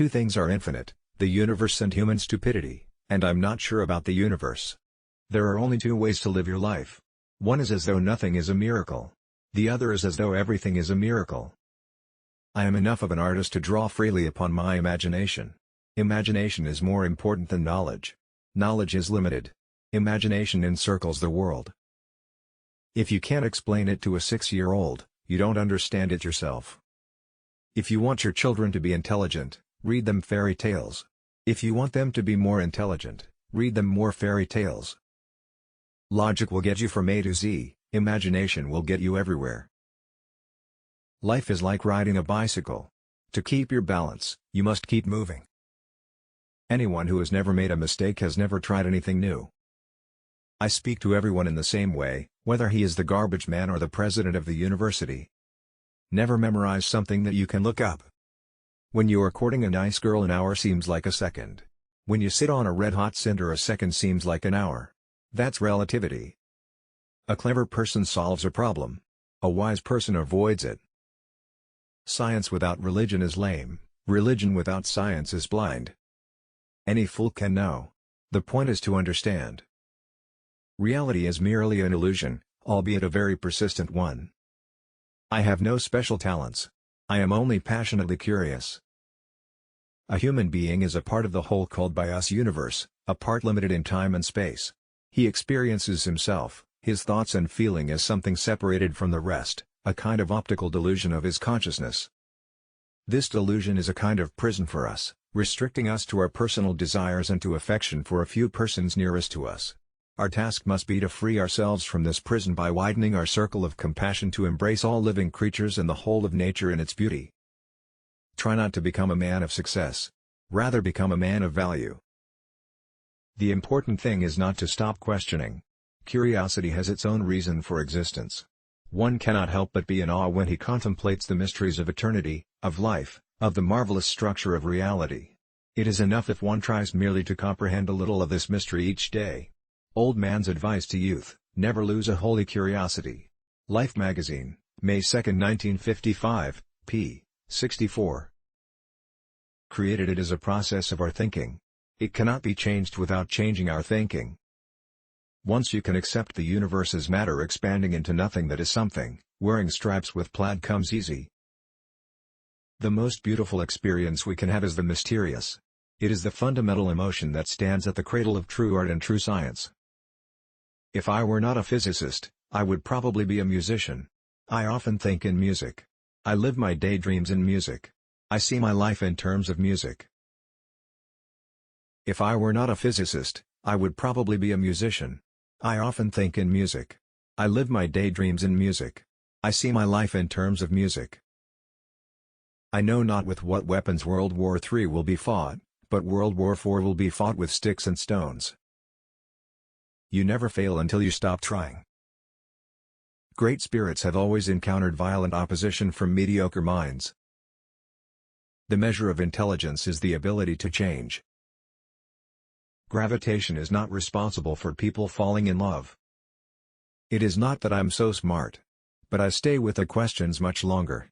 Two things are infinite, the universe and human stupidity, and I'm not sure about the universe. There are only two ways to live your life. One is as though nothing is a miracle. The other is as though everything is a miracle. I am enough of an artist to draw freely upon my imagination. Imagination is more important than knowledge. Knowledge is limited. Imagination encircles the world. If you can't explain it to a 6-year-old, you don't understand it yourself. If you want your children to be intelligent, read them fairy tales. If you want them to be more intelligent, read them more fairy tales. Logic will get you from A to Z, imagination will get you everywhere. Life is like riding a bicycle. To keep your balance, you must keep moving. Anyone who has never made a mistake has never tried anything new. I speak to everyone in the same way, whether he is the garbage man or the president of the university. Never memorize something that you can look up. When you are courting a nice girl, an hour seems like a second. When you sit on a red-hot cinder, a second seems like an hour. That's relativity. A clever person solves a problem. A wise person avoids it. Science without religion is lame. Religion without science is blind. Any fool can know. The point is to understand. Reality is merely an illusion, albeit a very persistent one. I have no special talents. I am only passionately curious. A human being is a part of the whole called by us universe, a part limited in time and space. He experiences himself, his thoughts and feeling as something separated from the rest, a kind of optical delusion of his consciousness. This delusion is a kind of prison for us, restricting us to our personal desires and to affection for a few persons nearest to us. Our task must be to free ourselves from this prison by widening our circle of compassion to embrace all living creatures and the whole of nature in its beauty. Try not to become a man of success. Rather become a man of value. The important thing is not to stop questioning. Curiosity has its own reason for existence. One cannot help but be in awe when he contemplates the mysteries of eternity, of life, of the marvelous structure of reality. It is enough if one tries merely to comprehend a little of this mystery each day. Old man's advice to youth: never lose a holy curiosity. Life Magazine, May 2, 1955, p. 64. Created it is a process of our thinking. It cannot be changed without changing our thinking. Once you can accept the universe as matter expanding into nothing that is something, wearing stripes with plaid comes easy. The most beautiful experience we can have is the mysterious. It is the fundamental emotion that stands at the cradle of true art and true science. If I were not a physicist, I would probably be a musician. I often think in music. I live my daydreams in music. I see my life in terms of music. If I were not a physicist, I would probably be a musician. I often think in music. I live my daydreams in music. I see my life in terms of music. I know not with what weapons World War III will be fought, but World War IV will be fought with sticks and stones. You never fail until you stop trying. Great spirits have always encountered violent opposition from mediocre minds. The measure of intelligence is the ability to change. Gravitation is not responsible for people falling in love. It is not that I'm so smart. But I stay with the questions much longer.